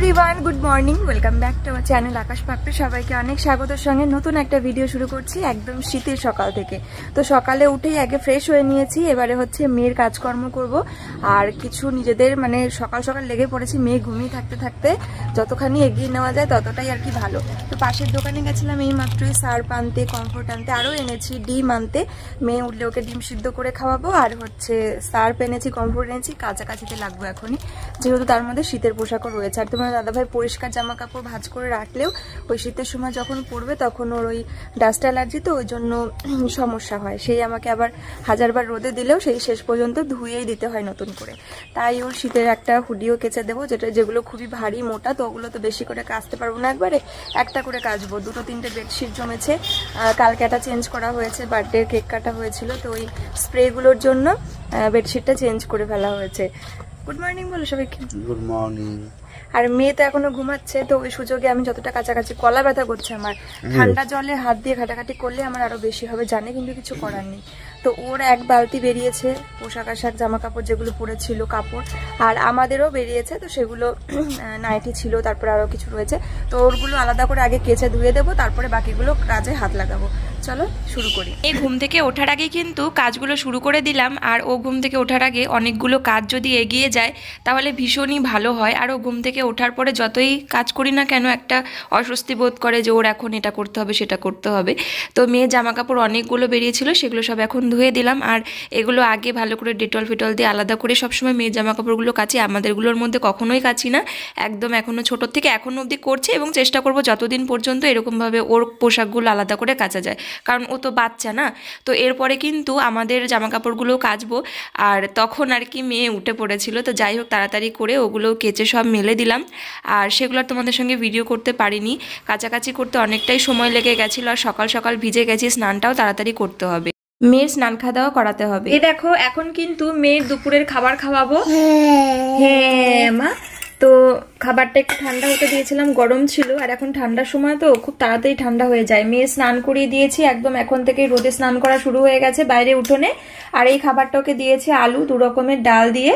Everyone, good morning, welcome back to our channel Akash Papri. সবাইকে অনেক স্বাগতের সঙ্গে নতুন একটা ভিডিও শুরু করছি একদম শীতের সকাল থেকে। তো সকালে উঠেই আগে ফ্রেশ হয়ে নিয়েছি, এবারে হচ্ছে মেয়ের কাজকর্ম করব আর কিছু নিজেদের মানে সকাল সকাল লেগে পড়েছি। মেয়ে ঘুমিয়ে থাকতে থাকতে যতখানি এগিয়ে নেওয়া যায় ততটাই আর কি ভালো। তো পাশের দোকানে গেছিলাম এই মাত্রই সার্ফ আনতে, কমফোর্ট আনতে, আরও এনেছি ডিম আনতে। মেয়ে উঠলে ওকে ডিম সিদ্ধ করে খাওয়াবো, আর হচ্ছে সার্ফ এনেছি, কমফোর্ট এনেছি, কাছাকাছিতে লাগবে এখনই, যেহেতু তার মধ্যে শীতের পোশাকও রয়েছে। আর তোমার দাদাভাই পরিষ্কার জামা কাপড় ভাঁজ করে রাখলেও ওই শীতের সময় যখন পড়বে তখন ওর ওই ডাস্ট অ্যালার্জি, তো ওই জন্য সমস্যা হয়। সেই আমাকে আবার হাজারবার রোদে দিলেও সেই শেষ পর্যন্ত ধুয়েই দিতে হয় নতুন করে। তাই ওর শীতের একটা হুডিও কেচে দেবো, যেগুলো খুবই ভারী মোটা, তো ওগুলো তো বেশি করে কাচতে পারবো না, একবারে একটা করে কাচবো। দুটো তিনটে বেডশিট জমেছে, কালকে একটা চেঞ্জ করা হয়েছে, বার্থডে কেক কাটা হয়েছিল, তো ওই স্প্রেগুলোর জন্য বেডশিটটা চেঞ্জ করে ফেলা হয়েছে। গুড মর্নিং বলো সবাইকে। Good morning. আর মেয়ে তো এখনো ঘুমাচ্ছে, তো ওই সুযোগে আমি যতটা কাছাকাছি, গলা ব্যথা করছে আমার, ঠান্ডা জলে হাত দিয়ে ঘাটাঘাটি করলে আমার আরো বেশি হবে জানে, কিন্তু কিছু করার নেই। তো ওর এক বালতি বেরিয়েছে পোশাক আশাক জামা কাপড় যেগুলো পরেছিল কাপড়, আর আমাদেরও বেরিয়েছে, তো সেগুলো নাইটি ছিল, তারপরে আরো কিছু রয়েছে, তো ওরগুলো আলাদা করে আগে কেচে ধুয়ে দেবো, তারপরে বাকিগুলো কাজে হাত লাগাবো। চলো শুরু করি। এই ঘুম থেকে ওঠার আগে কিন্তু কাজগুলো শুরু করে দিলাম, আর ও ঘুম থেকে ওঠার আগে অনেকগুলো কাজ যদি এগিয়ে যায় তাহলে ভীষণই ভালো হয়। আর ও ঘুম থেকে ওঠার পরে যতই কাজ করি না কেন একটা অস্বস্তি বোধ করে যে ওর এখন এটা করতে হবে সেটা করতে হবে। তো মেয়ের জামা কাপড় অনেকগুলো বেরিয়েছিল, সেগুলো সব এখন ধুয়ে দিলাম। আর এগুলো আগে ভালো করে ডেটল ফিটল দিয়ে আলাদা করে সবসময় মেয়ের জামা কাপড়গুলো কাচি, আমাদেরগুলোর মধ্যে কখনোই কাচি না একদম। এখনও ছোটোর থেকে এখনও অবধি করছি, এবং চেষ্টা করব যতদিন পর্যন্ত এরকমভাবে ওর পোশাকগুলো আলাদা করে কাচা যায়, কারণ ও তো বাচ্চা না। তো এরপরে কিন্তু আমাদের জামা কাপড়গুলো কাচবো, আর তখন আর কি মেয়ে উঠে পড়েছিল। তো যাই হোক তাড়াতাড়ি করে ওগুলো কেচে সব মেলে দিলাম, আর সেগুলো আর তোমাদের সঙ্গে ভিডিও করতে পারিনি, কাছাকাছি করতে অনেকটাই সময় লেগে গেছিলো। আর সকাল সকাল ভিজে গেছি, স্নানটাও তাড়াতাড়ি করতে হবে, মেয়ের স্নান খাওয়া দাওয়া করাতে হবে। এই দেখো এখন কিন্তু মেয়ের দুপুরের খাবার খাওয়াবো। হ্যাঁ মা, তো খাবারটা একটু ঠান্ডা হতে দিয়েছিলাম, গরম ছিল, আর এখন ঠান্ডার সময় তো খুব তাড়াতাড়ি ঠান্ডা হয়ে যায়। মেয়ে স্নান করিয়ে দিয়েছি, একদম এখন থেকেই রোদে স্নান করা শুরু হয়ে গেছে বাইরে উঠোনে। আর এই খাবারটাকে দিয়েছে আলু, 2 রকমের ডাল দিয়ে,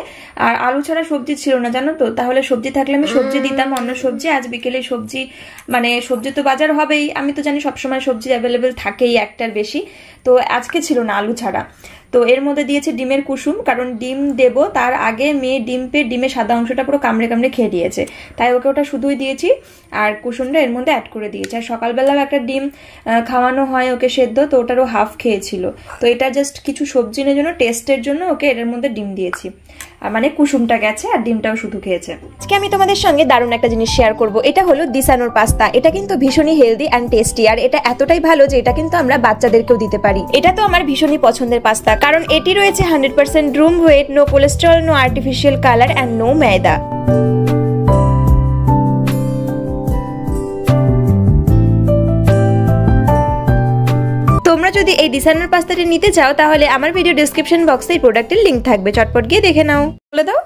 আর আলু ছাড়া সবজি ছিল না জানো তো, তাহলে সবজি থাকলে আমি সবজি দিতাম, অন্য সবজি। আজ বিকেলে সবজি মানে সবজি তো বাজার হবেই, আমি তো জানি সবসময় সবজি অ্যাভেলেবেল থাকেই একটার বেশি, তো আজকে ছিল না আলু ছাড়া। তো এর মধ্যে দিয়েছে ডিমের কুসুম, কারণ ডিম দেব তার আগে মেয়ে ডিমের সাদা অংশটা পুরো কামড়ে কামড়ে খেয়ে দিয়েছে, তাই ওকে ওটা শুধুই দিয়েছি, আর কুসুমটা এর মধ্যে অ্যাড করে দিয়েছে। আর সকালবেলাও একটা ডিম খাওয়ানো হয় ওকে সেদ্ধ, তো ওটারও হাফ খেয়েছিল। তো এটা জাস্ট কিছু সবজির জন্য, টেস্টের জন্য ওকে এর মধ্যে ডিম দিয়েছি, আর মানে কুসুমটা গেছে আর ডিমটাও শুধু খেয়েছে। আজকে আমি তোমাদের সঙ্গে দারুণ একটা জিনিস শেয়ার করব, এটা হলো দিসানোর পাস্তা। এটা কিন্তু ভীষণই হেলদি অ্যান্ড টেস্টি, আর এটা এতটাই ভালো যে এটা কিন্তু আমরা বাচ্চাদেরকেও দিতে পারি। এটা তো আমার ভীষণই পছন্দের পাস্তা, কারণ এটি রয়েছে 100% রুম ওয়েট, no cholesterol, no artificial colour and no maida. তোমরা যদি এই দিসানোর পাস্তাটি নিতে চাও তাহলে আমার ভিডিও ডেসক্রিপশন বক্সে এই প্রোডাক্টের লিংক থাকবে, চটপট গিয়ে দেখে নাও। বলে দাও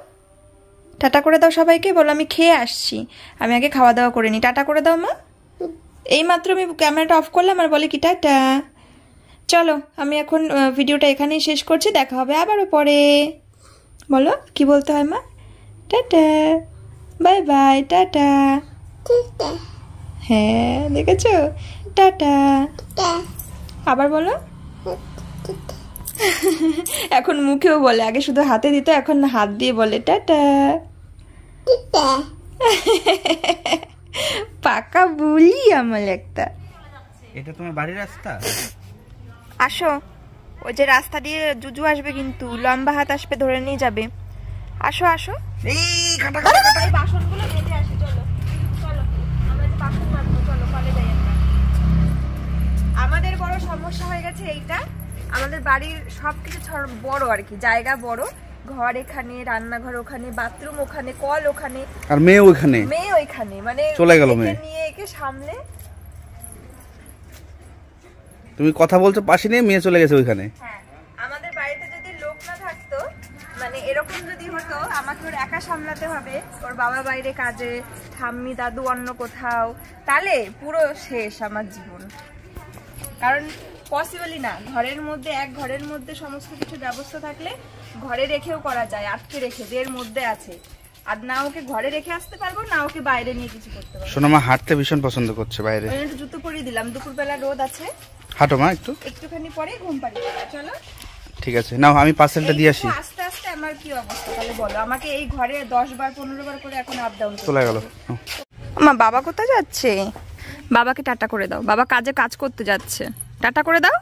টাটা করে দাও সবাইকে, বলো আমি খেয়ে আসছি, আমি আগে খাওয়া দাওয়া করে নি। টাটা করে দাও মা। এই মাত্র আমি ক্যামেরাটা অফ করলাম আর বলে কি টাটা। চলো আমি এখন ভিডিওটা এখানেই শেষ করছি, দেখা হবে আবারও পরে। বলো কি বলতে হয় মা? Tata, bye bye, tata. হ্যাঁ দেখেছো, টাটা। আবার বলো। এখন মুখেও বলে, আগে শুধু হাতে দিত, এখন হাত দিয়ে বলে টাটা। পাকা বলি আমার একটা। এটা তোমার বাড়ির রাস্তা? আসো, ওই যে রাস্তা দিয়ে জুজু আসবে, কিন্তু লম্বা হাত আসবে, ধরে নিয়ে যাবে। আসো আসো, এই কাটা কাটা কাটা, এই বাসনগুলো বেঁধে আসি। চলো চলো, আমরা যে বাসন মাজবো, চলো কলে যাই আমরা। আমাদের বড় সমস্যা হয়ে গেছে এইটা, আমাদের বাড়ির সবকিছু বড় আর কি, জায়গা বড়, ঘর এখানে, রান্নাঘর ওখানে, বাথরুম ওখানে, কল ওখানে, আর মেয়ে ওইখানে, মানে চলে গেল মেয়ে নিয়ে একে সামলে। তুমি কথা বলছো পাশে নিয়ে, মেয়ে চলে গেছে ওইখানে। হ্যাঁ, আমাদের বাড়িতে যদি লোক না থাকতো, মানে এরকম যদি হতো, আমাকে ওর একা সামলাতে হবে, ওর বাবা বাইরে কাজে, ঠাম্মি দাদু অন্য কোথাও, তাহলে পুরো শেষ আমার জীবন। কারণ পসিবলই না, ঘরের মধ্যে এক ঘরের মধ্যে সমস্ত কিছু ব্যবস্থা থাকলে ঘরে রেখেও করা যায়, আটকে রেখে যে এর মধ্যে আছে, আর না ওকে ঘরে রেখে আসতে পারবো, না ওকে বাইরে নিয়ে কিছু করতে পারবো। শোনো মা, হাঁটতে ভীষণ পছন্দ করছে বাইরে। ওই জন্য জুতো পরিয়ে দিলাম, দুপুরবেলা রোদ আছে। হাঁটো মা একটুখানি পরে ঘুম পাড়িয়ে দেবো। চলো ঠিক আছে, নাও আমি পার্সেলটা দিয়ে আসি। আস্তে আস্তে আমার কি অবস্থা তাহলে বলো। আমাকে এই ঘরে 10 বার 15 বার করে এখন আপ ডাউন চলে গেল। আমার বাবা কোথায় যাচ্ছে? বাবাকে টাটা করে দাও, বাবা কাজ করতে যাচ্ছে। টাটা করে দাও,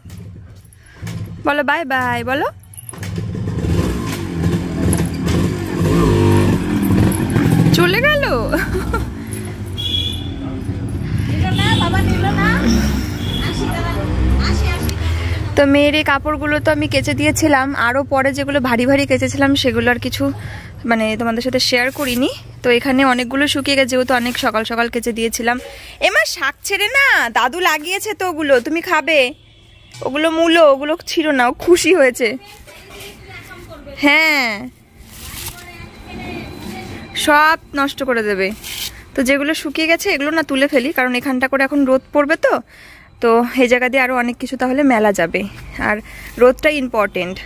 বলো বাই বাই বলো। চলে গেল। তো মেয়ের এই কাপড়গুলো তো আমি কেচে দিয়েছিলাম, আরও পরে যেগুলো ভারী ভারী কেচেছিলাম সেগুলো আর কিছু মানে তোমাদের সাথে শেয়ার করিনি। তো এখানে অনেকগুলো শুকিয়ে গেছে, যেহেতু অনেক সকাল সকাল কেচে দিয়েছিলাম। এমার শাক ছেড়ে না, দাদু লাগিয়েছে তো ওগুলো, তুমি খাবে? ওগুলো মূলো, ওগুলো ছিল না, ও খুশি হয়েছে। হ্যাঁ সব নষ্ট করে দেবে। তো যেগুলো শুকিয়ে গেছে এগুলো না তুলে ফেলি, কারণ এখানটা করে এখন রোদ পড়বে তো এই জায়গা দিয়ে আরও অনেক কিছু তাহলে মেলা যাবে। আর রোদটা ইম্পর্টেন্ট।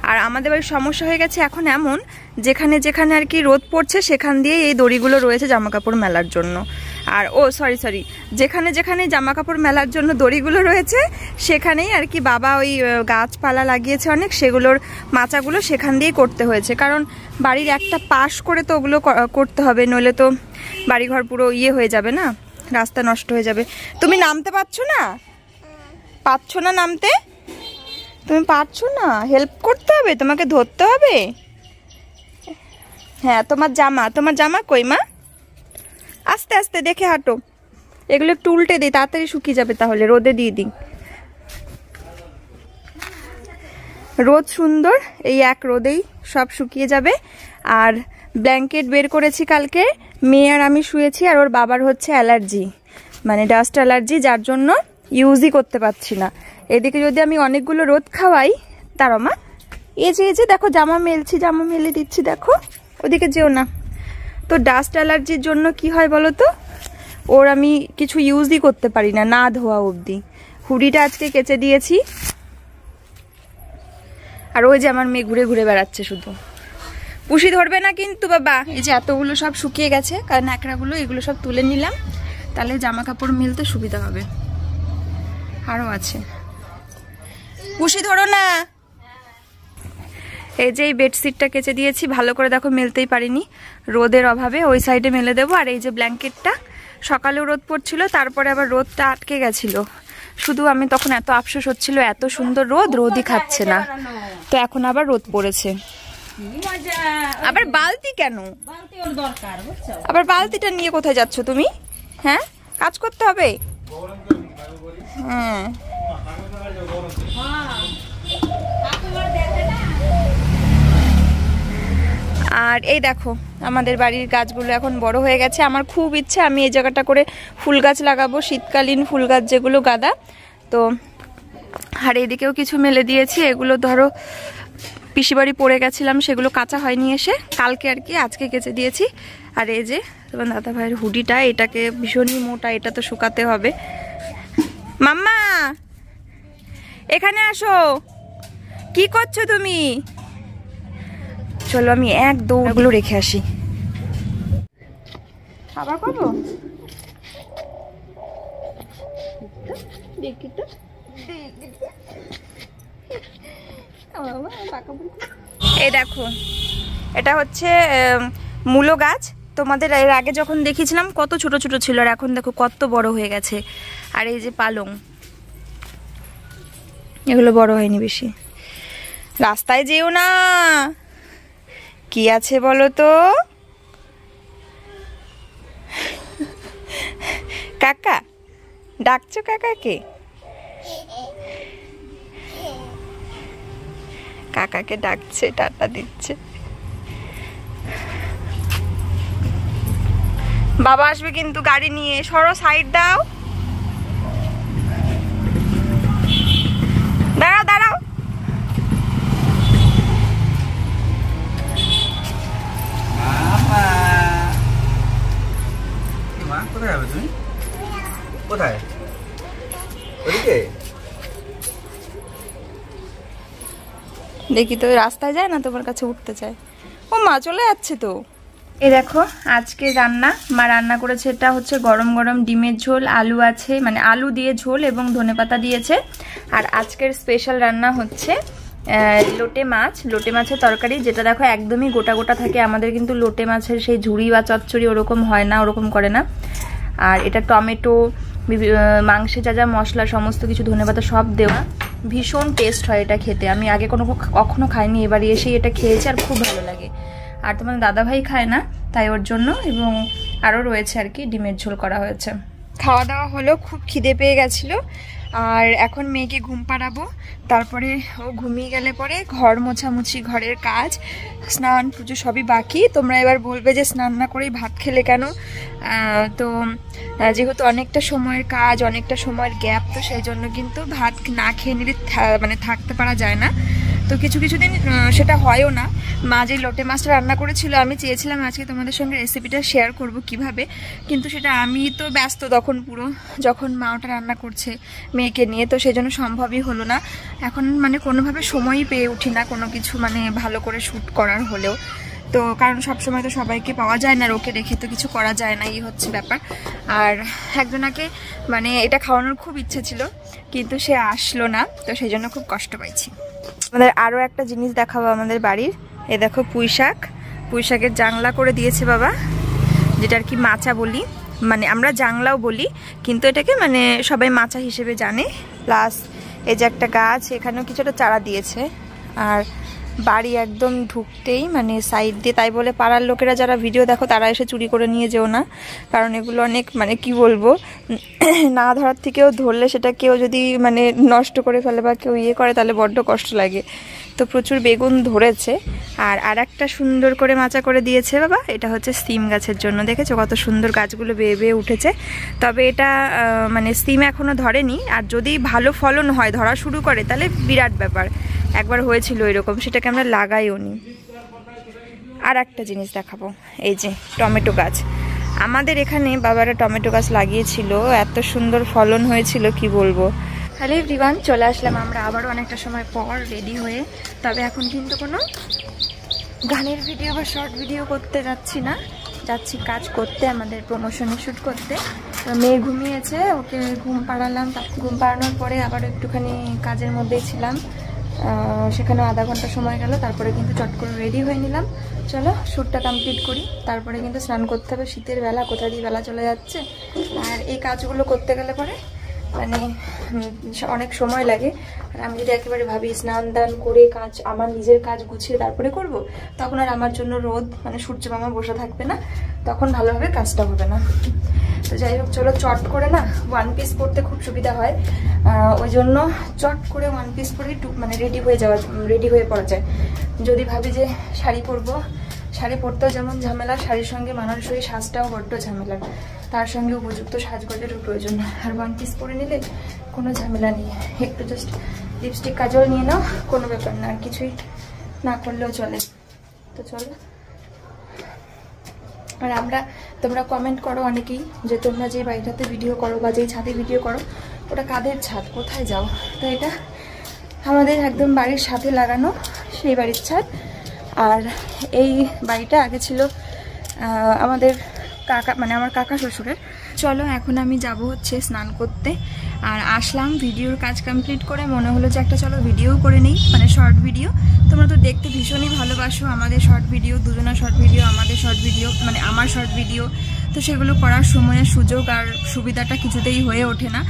আর আমাদের বাড়ির সমস্যা হয়ে গেছে এখন এমন, যেখানে যেখানে আর কি রোদ পড়ছে সেখান দিয়ে এই দড়িগুলো রয়েছে জামা কাপড় মেলার জন্য। আর সরি যেখানে যেখানে জামা কাপড় মেলার জন্য দড়িগুলো রয়েছে সেখানেই আর কি বাবা ওই গাছপালা লাগিয়েছে অনেক, সেগুলোর মাচাগুলো সেখান দিয়েই করতে হয়েছে। কারণ বাড়ির একটা পাশ করে তো ওগুলো করতে হবে, নইলে তো বাড়িঘর পুরো হয়ে যাবে না, রাস্তা নষ্ট হয়ে যাবে। তুমি নামতে পারছো না নামতে? তুমি পারছো না, হেল্প করতে হবে, তোমাকে ধরতে হবে। হ্যাঁ তোমার জামা কই মা? আস্তে আস্তে দেখে হাঁটো, এগুলো একটু উল্টে দিই, তাড়াতাড়ি শুকিয়ে যাবে, তাহলে রোদে দিয়ে দিই। রোদ সুন্দর, এই এক রোদেই সব শুকিয়ে যাবে। আর ব্ল্যাঙ্কেট বের করেছি কালকে, মেয়ে আর আমি শুয়েছি। আর ওর বাবার হচ্ছে অ্যালার্জি, মানে ডাস্ট অ্যালার্জি, যার জন্য ইউজই করতে পারছি না। এদিকে যদি আমি অনেকগুলো রোদ খাওয়াই, তারও মা এই যে দেখো জামা মেলে দিচ্ছি, দেখো ওদিকে যেও না। তো ডাস্ট অ্যালার্জির জন্য কি হয় বলো তো, ওর আমি কিছু ইউজই করতে পারি না, না ধোয়া অবধি। হুডিটা আজকে কেচে দিয়েছি। আর ওই যে আমার মেয়ে ঘুরে ঘুরে বেড়াচ্ছে শুধু। পুষি ধরবে না কিন্তু বাবা। এই যে এতগুলো সব শুকিয়ে গেছে, কারণ ন্যাকড়াগুলো এগুলো সব তুলে নিলাম, তাহলে জামা কাপড় মিলতে সুবিধা হবে। আরও আছে, পুষি ধরো না। এই যে এই বেডশিটটা কেচে দিয়েছি, ভালো করে দেখো মেলতেই পারিনি রোদের অভাবে, ওই সাইডে মেলে দেবো। আর এই যে ব্ল্যাঙ্কেটটা, সকালেও রোদ পড়ছিল, তারপরে আবার রোদটা আটকে গেছিল। শুধু আমি তখন এত আফসোস হচ্ছিল, এত সুন্দর রোদই খাচ্ছে না। তো এখন আবার রোদ পড়েছে। আবার বালতি কেন? আবার বালতিটা নিয়ে কোথায় যাচ্ছ তুমি? হ্যাঁ কাজ করতে হবে। হ্যাঁ আর এই দেখো আমাদের বাড়ির গাছগুলো এখন বড় হয়ে গেছে। আমার খুব ইচ্ছে আমি এই জায়গাটা করে ফুল গাছ লাগাবো, শীতকালীন ফুল গাছ যেগুলো গাঁদা। তো আর এদিকেও কিছু মেলে দিয়েছি, এগুলো ধরো পিসি বাড়ি পড়ে গেছিলাম, সেগুলো কাঁচা হয়নি এসে, কালকে আর কি, আজকে কেচে দিয়েছি। আর এই যে তোমার দাদা ভাইয়ের হুডিটা, এটাকে ভীষণই মোটা, এটা তো শুকাতে হবে। মাম্মা এখানে আসো, কি করছো তুমি? চলো আমি এক দৌড়গুলো রেখে আসি। আবার করবো এই দেখো, এটা হচ্ছে মূলো গাছ। তোমাদের এর আগে যখন দেখিয়েছিলাম কত ছোট ছোট ছিল, আর এখন দেখো কত বড় হয়ে গেছে। আর এই যে পালং, এগুলো বড় হয়নি বেশি। রাস্তায় যেও না, কি আছে বলো তো? কাকা ডাকছো? কাকাকে ডাকছে, টাটা দিচ্ছে। বাবা আসবে কিন্তু গাড়ি নিয়ে, সরো সাইড দাও। দাঁড়াও কোথায় যাবে তুমি? কোথায়? ওদিকে দেখি তো রাস্তায় যায় না, তোমার কাছে উঠতে চায়। ও মা চলে যাচ্ছে তো। এই দেখো আজকে রান্না, মা রান্না করেছে, এটা হচ্ছে গরম গরম ডিমের ঝোল, আলু আছে মানে আলু দিয়ে ঝোল এবং ধনেপাতা দিয়েছে। আর আজকের স্পেশাল রান্না হচ্ছে লোটে মাছের তরকারি, যেটা দেখো একদমই গোটা গোটা থাকে। আমাদের কিন্তু লোটে মাছের সেই ঝুড়ি বা চচ্চড়ি ওরকম হয় না, ওরকম করে না। আর এটা টমেটো, মাংসে যা যা মশলা সমস্ত কিছু, ধনেপাতা সব দেওয়া, ভীষণ টেস্ট হয় এটা খেতে। আমি আগে কখনো খাইনি, এবারে এসেই এটা খেয়েছি আর খুব ভালো লাগে। আর তোমার দাদাভাই খায় না, তাই ওর জন্য, এবং আরও রয়েছে আর কি, ডিমের ঝোল করা হয়েছে। খাওয়া দাওয়া হলো, খুব খিদে পেয়ে গেছিলো। আর এখন মেয়েকে ঘুম পাড়াবো, তারপরে ও ঘুমিয়ে গেলে পরে ঘর মোছামুছি, ঘরের কাজ, স্নান পুজো সবই বাকি। তোমরা এবার বলবে যে স্নান না করেই ভাত খেলে কেন? তো যেহেতু অনেকটা সময়ের কাজ, অনেকটা সময়ের গ্যাপ, তো সেই জন্য কিন্তু ভাত না খেয়ে নিলে মানে থাকতে পারা যায় না। তো কিছু দিন সেটা হয়ও না। মা যে লোটে মাছটা রান্না করেছিল, আমি চেয়েছিলাম আজকে তোমাদের সঙ্গে রেসিপিটা শেয়ার করব কিভাবে, কিন্তু সেটা আমি তো ব্যস্ত তখন পুরো, যখন মা ওটা রান্না করছে মেয়েকে নিয়ে, তো সেই জন্য সম্ভবই হলো না। এখন মানে কোনোভাবে সময়ই পেয়ে উঠি না কোনো কিছু মানে ভালো করে শ্যুট করার হলেও, তো কারণ সবসময় তো সবাইকে পাওয়া যায় না, ওকে রেখে তো কিছু করা যায় না, এই হচ্ছে ব্যাপার। আর একজনাকে মানে এটা খাওয়ানোর খুব ইচ্ছে ছিল, কিন্তু সে আসলো না, তো সেই জন্য খুব কষ্ট পাইছি। আমাদের আরও একটা জিনিস দেখাবো আমাদের বাড়ির। এই দেখো পুঁই শাকের জাংলা করে দিয়েছে বাবা, যেটা আর কি মাচা বলি, মানে আমরা জাংলাও বলি, কিন্তু এটাকে মানে সবাই মাচা হিসেবে জানে। প্লাস এই যে একটা গাছ, এখানেও কিছুটা চারা দিয়েছে। আর বাড়ি একদম ঢুকতেই মানে সাইড দিয়ে, তাই বলে পাড়ার লোকেরা যারা ভিডিও দেখো তারা এসে চুরি করে নিয়ে যেও না, কারণ এগুলো অনেক মানে কি বলবো, না ধরার থেকেও ধরলে সেটা কেউ যদি মানে নষ্ট করে ফেলে বা কেউ ইয়ে করে, তাহলে বড্ড কষ্ট লাগে। তো প্রচুর বেগুন ধরেছে। আর একটা সুন্দর করে মাচা করে দিয়েছে বাবা, এটা হচ্ছে সিম গাছের জন্য। দেখেছো কত সুন্দর গাছগুলো বেয়ে বেয়ে উঠেছে। তবে এটা মানে সিম এখনো ধরেনি, আর যদি ভালো ফলন হয়, ধরা শুরু করে, তাহলে বিরাট ব্যাপার। একবার হয়েছিল এরকম, সেটাকে আমরা লাগাইও নি। আর একটা জিনিস দেখাবো, এই যে টমেটো গাছ, আমাদের এখানে বাবারা টমেটো গাছ লাগিয়েছিল, এত সুন্দর ফলন হয়েছিল কি বলবো। হ্যালো এভরিওয়ান, চলে আসলাম আমরা আবারও অনেকটা সময় পর রেডি হয়ে। তবে এখন কিন্তু কোনো গানের ভিডিও বা শর্ট ভিডিও করতে যাচ্ছি না, যাচ্ছি কাজ করতে, আমাদের প্রমোশনে শ্যুট করতে। মেয়ে ঘুমিয়েছে, ওকে ঘুম পাড়ালাম, ঘুম পাড়ানোর পরে আবার একটুখানি কাজের মধ্যেই ছিলাম, সেখানে আধা ঘন্টা সময় গেল। তারপরে কিন্তু চট করে রেডি হয়ে নিলাম, চলো শ্যুটটা কমপ্লিট করি। তারপরে কিন্তু স্নান করতে হবে, শীতের বেলা, কোথা দিয়ে বেলা চলে যাচ্ছে। আর এই কাজগুলো করতে গেলে পরে মানে অনেক সময় লাগে। আর আমি যদি একেবারে ভাবি স্নান দান করে কাজ, আমার নিজের কাজ গুছিয়ে তারপরে করব, তখন আর আমার জন্য রোদ মানে সূর্য মামা বসে থাকবে না, তখন ভালোভাবে কাজটা হবে না। তো যাই হোক, চলো চট করে না ওয়ান পিস পরতে খুব সুবিধা হয়, ওই জন্য চট করে ওয়ান পিস পরে মানে রেডি হয়ে পড়া যায়। যদি ভাবি যে শাড়ি পরবো, শাড়ি পরতেও যেমন ঝামেলা, শাড়ির সঙ্গে মানানসই সাজটাও বড্ড ঝামেলার, তার সঙ্গে উপযুক্ত সাজগোজেরও প্রয়োজন। আর ওয়ান পিস পরে নিলে কোনো ঝামেলা নেই, একটু জাস্ট লিপস্টিক কাজল নিয়ে নাও, কোনো ব্যাপার না, আর কিছুই না করলেও চলে। তো চলো। আর তোমরা কমেন্ট করো অনেকেই যে তোমরা যে বাড়িটাতে ভিডিও করো বা যেই ছাদে ভিডিও করো, ওটা কাদের ছাদ, কোথায় যাও? তো এটা আমাদের একদম বাড়ির সাথে লাগানো সেই বাড়ির ছাদ। আর এই বাড়িটা আগে ছিল আমাদের কাকা, মানে আমার কাকা শ্বশুরের। চলো এখন আমি যাব হচ্ছে স্নান করতে। আর আসলাম ভিডিওর কাজ কমপ্লিট করে, মনে হলো যে একটা চলো ভিডিও করে নিই, মানে শর্ট ভিডিও। তোমরা তো দেখতে ভীষণই ভালোবাসো আমাদের শর্ট ভিডিও, দুজনের শর্ট ভিডিও, আমাদের শর্ট ভিডিও, মানে আমার শর্ট ভিডিও। তো সেগুলো করার সময়ের সুযোগ আর সুবিধাটা কিছুতেই হয়ে ওঠে না।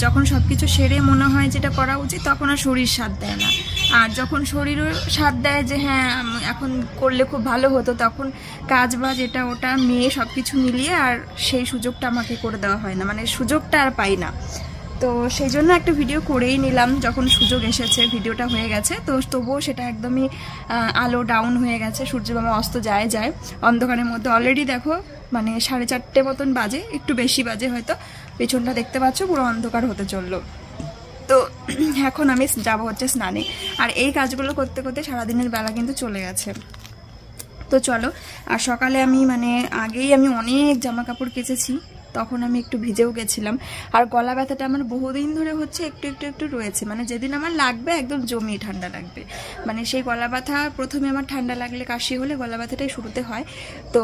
যখন সব কিছু সেরে মনে হয় যেটা করা উচিত, তখন আর শরীর সাথ দেয় না। আর যখন শরীরও সাথ দেয় যে হ্যাঁ এখন করলে খুব ভালো হতো, তখন কাজ বাজ এটা ওটা মেয়ে সব কিছু মিলিয়ে আর সেই সুযোগটা আমাকে করে দেওয়া হয় না, মানে সুযোগটা আর পাই না। তো সেই জন্য একটা ভিডিও করেই নিলাম, যখন সুযোগ এসেছে, ভিডিওটা হয়ে গেছে। তো তবুও সেটা একদমই আলো ডাউন হয়ে গেছে, সূর্যমামা অস্ত যায় অন্ধকারের মধ্যে। অলরেডি দেখো মানে 4:30 মতন বাজে, একটু বেশি বাজে হয়তো, পেছনটা দেখতে পাচ্ছ পুরো অন্ধকার হতে চললো। তো এখন আমি যাবো হচ্ছে স্নানে। আর এই কাজগুলো করতে করতে সারাদিনের বেলা কিন্তু চলে গেছে। তো চলো। আর সকালে আমি মানে আগেই আমি অনেক জামা কাপড় কেচেছি, তখন আমি একটু ভিজেও গেছিলাম। আর গলা ব্যথাটা আমার বহুদিন ধরে হচ্ছে, একটু একটু একটু রয়েছে, মানে যেদিন আমার লাগবে একদম জমিয়ে ঠান্ডা লাগবে, মানে সেই গলা ব্যথা প্রথমে আমার ঠান্ডা লাগলে কাশি হলে গলা ব্যথাটাই শুরুতে হয়। তো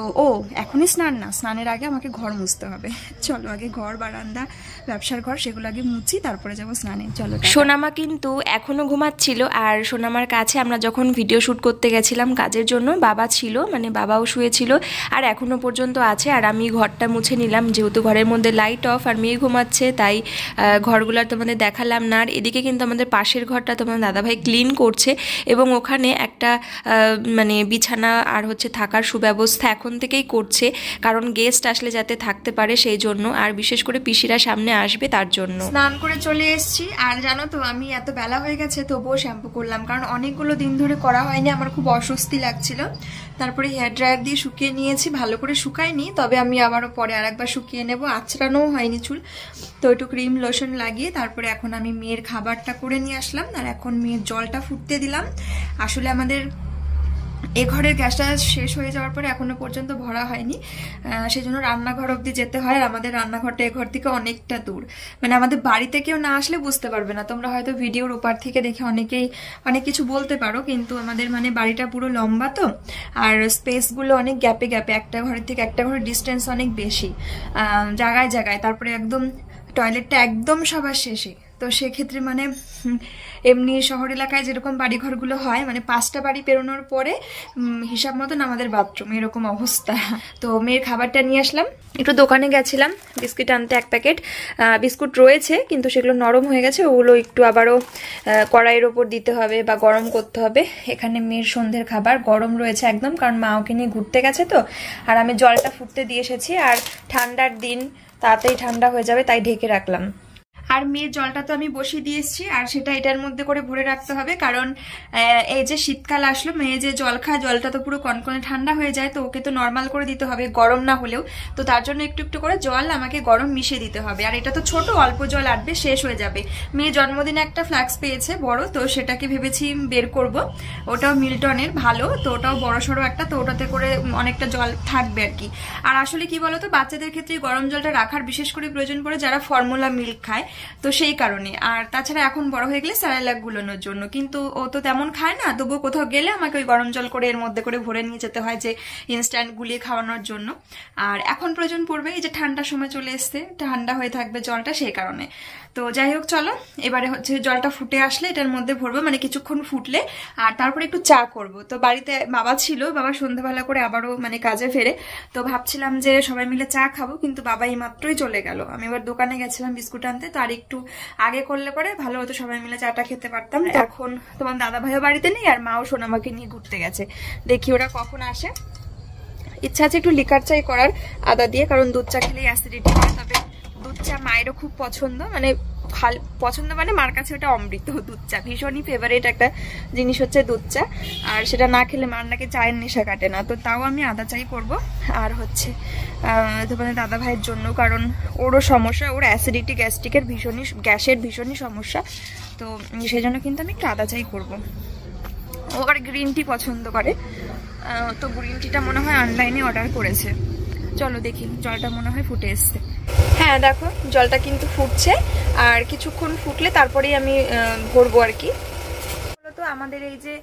এখনই স্নান না, স্নানের আগে আমাকে ঘর মুছতে হবে। চলো আগে ঘর, বারান্দা, ব্যবসার ঘর সেগুলো আগে মুছি, তারপরে যাবো স্নানে। চলো। সোনামা কিন্তু এখনো ঘুমাচ্ছিল, আর সোনামার কাছে আমরা যখন ভিডিও শ্যুট করতে গেছিলাম কাজের জন্য, বাবা ছিল, মানে বাবাও শুয়েছিল আর এখনো পর্যন্ত আছে। আর আমি ঘরটা মুছে নিলাম, যেহেতু ঘরের মধ্যে লাইট অফ আর মেয়ে ঘুমাচ্ছে, তাই ঘরগুলো তোমাদের দেখালাম না। আর এদিকে কিন্তু আমাদের পাশের ঘরটা তোমার দাদাভাই ক্লিন করছে, এবং ওখানে একটা মানে বিছানা আর হচ্ছে থাকার সুব্যবস্থা এখন থেকেই করছে, কারণ গেস্ট আসলে যাতে থাকতে পারে সেই জন্য, আর বিশেষ করে পিসিরা সামনে আসবে তার জন্য। স্নান করে চলে এসেছি, আর জানো তো আমি এত বেলা হয়ে গেছে তবুও শ্যাম্পু করলাম, কারণ অনেকগুলো দিন ধরে করা হয়নি, আমার খুব অস্বস্তি লাগছিল। তারপরে হেয়ার ড্রায়ার দিয়ে শুকিয়ে নিয়েছি, ভালো করে শুকায়নি, তবে আমি আবারও পরে আরেকবার শুকিয়ে নেব। আঁচড়ানোও হয়নি চুল, তো একটু ক্রিম লোশন লাগিয়ে তারপরে এখন আমি মেয়ের খাবারটা করে নিয়ে আসলাম, আর এখন মেয়ের জলটা ফুটতে দিলাম। আসলে আমাদের এ ঘরের গ্যাসটা শেষ হয়ে যাওয়ার পরে এখনো পর্যন্ত ভরা হয়নি, সেই জন্য রান্নাঘর অবধি যেতে হয়। আর আমাদের রান্নাঘরটা এ ঘর থেকে অনেকটা দূর, মানে আমাদের বাড়িতে কেউ না আসলে বুঝতে পারবে না, তোমরা হয়তো ভিডিওর ওপার থেকে দেখে অনেকেই অনেক কিছু বলতে পারো, কিন্তু আমাদের মানে বাড়িটা পুরো লম্বা তো, আর স্পেসগুলো অনেক গ্যাপে গ্যাপে, একটা ঘরের থেকে একটা ঘরের ডিস্টেন্স অনেক বেশি জায়গায় জায়গায়, তারপরে একদম টয়লেটটা একদম সবার শেষে। তো সেক্ষেত্রে মানে এমনি শহর এলাকায় যেরকম বাড়িঘরগুলো হয়, মানে 5টা বাড়ি পেরোনোর পরে হিসাব মতন আমাদের বাথরুম, এরকম অবস্থা। তো মেয়ের খাবারটা নিয়ে আসলাম, একটু দোকানে গেছিলাম বিস্কুট আনতে, 1 প্যাকেট বিস্কুট রয়েছে কিন্তু সেগুলো নরম হয়ে গেছে, ওগুলো একটু আবারও কড়াইয়ের ওপর দিতে হবে বা গরম করতে হবে। এখানে মেয়ের সন্ধ্যের খাবার গরম রয়েছে একদম, কারণ মা ওকে নিয়ে ঘুরতে গেছে তো। আর আমি জলটা ফুটতে দিয়ে এসেছি, আর ঠান্ডার দিন তাড়াতাড়ি ঠান্ডা হয়ে যাবে তাই ঢেকে রাখলাম। আর মেয়ের জলটা তো আমি বসিয়ে দিয়ে এসেছি, আর সেটা এটার মধ্যে করে ভরে রাখতে হবে, কারণ এই যে শীতকাল আসলো, মেয়ে যে জল খায় জলটা তো পুরো কনকনে ঠান্ডা হয়ে যায়, তো ওকে তো নর্মাল করে দিতে হবে গরম না হলেও, তো তার জন্য একটু একটু করে জল আমাকে গরম মিশিয়ে দিতে হবে। আর এটা তো ছোট, অল্প জল আটবে, শেষ হয়ে যাবে। মেয়ে জন্মদিনে একটা ফ্লাক্স পেয়েছে বড়, তো সেটাকে ভেবেছি বের করব, ওটাও মিল্টনের ভালো, তো ওটাও বড় সড়ো একটা, তো ওটাতে করে অনেকটা জল থাকবে আর কি। আর আসলে কি বলতো, বাচ্চাদের ক্ষেত্রে গরম জলটা রাখার বিশেষ করে প্রয়োজন পড়ে যারা ফর্মুলা মিল্ক খায়, তো সেই কারণে। আর তাছাড়া এখন বড় হয়ে গেলে স্যালাইলাক গুলোনোর জন্য, কিন্তু ও তো তেমন খায় না, তবুও কোথাও গেলে আমাকে ওই গরম জল করে এর মধ্যে করে ভরে নিয়ে যেতে হয়, যে ইনস্ট্যান্ট গুলিয়ে খাওয়ানোর জন্য। আর এখন প্রয়োজন পড়বে, এই যে ঠান্ডার সময় চলে এসছে, ঠান্ডা হয়ে থাকবে জলটা, সেই কারণে। তো যাই হোক, চলো এবারে হচ্ছে জলটা ফুটে আসলে এটার মধ্যে ভরবো, মানে কিছুক্ষণ ফুটলে, আর তারপরে একটু চা করব। তো বাড়িতে বাবা ছিল, বাবা সন্ধ্যাবেলা করে আবারও মানে কাজে ফেরে, তো ভাবছিলাম যে সবাই মিলে চা খাবো, কিন্তু বাবা এই মাত্রই চলে গেল। আমি এবার দোকানে গেছিলাম বিস্কুট আনতে, তো আর একটু আগে করলে পরে ভালো হতো, সবাই মিলে চাটা খেতে পারতাম। এখন তোমার দাদা ভাইও বাড়িতে নেই, আর মাও সোনামাকে নিয়ে ঘুরতে গেছে, দেখি ওরা কখন আসে। ইচ্ছা আছে একটু লিকার চাই করার আদা দিয়ে, কারণ দুধ চা খেলেই অ্যাসিডিটি হয়, তবে দুধ চা মায়েরও খুব পছন্দ, মানে পছন্দ মানে মার কাছে ওটা অমৃত। দুধ চা ভীষণই ফেভারিট একটা জিনিস হচ্ছে দুধ চা, আর সেটা না খেলে মার নাকি চায়ের নেশা কাটে না, তো তাও আমি আদা চাই করব। আর হচ্ছে তোমাদের দাদা ভাইয়ের জন্য, কারণ ওরও সমস্যা, ওর অ্যাসিডিটি গ্যাস্ট্রিকের ভীষণই, গ্যাসের ভীষণই সমস্যা, তো সেই জন্য কিন্তু আমি একটু আদা চাই করব। ও আবার গ্রিন টি পছন্দ করে, তো গ্রিন টিটা মনে হয় অনলাইনে অর্ডার করেছে। চলো দেখি, জলটা মনে হয় ফুটে এসছে। হ্যাঁ দেখো জলটা কিন্তু ফুটছে, আর কিছুক্ষণ ফুটলে তারপরেই আমি ভরবো আর কি। তো আমাদের এই যে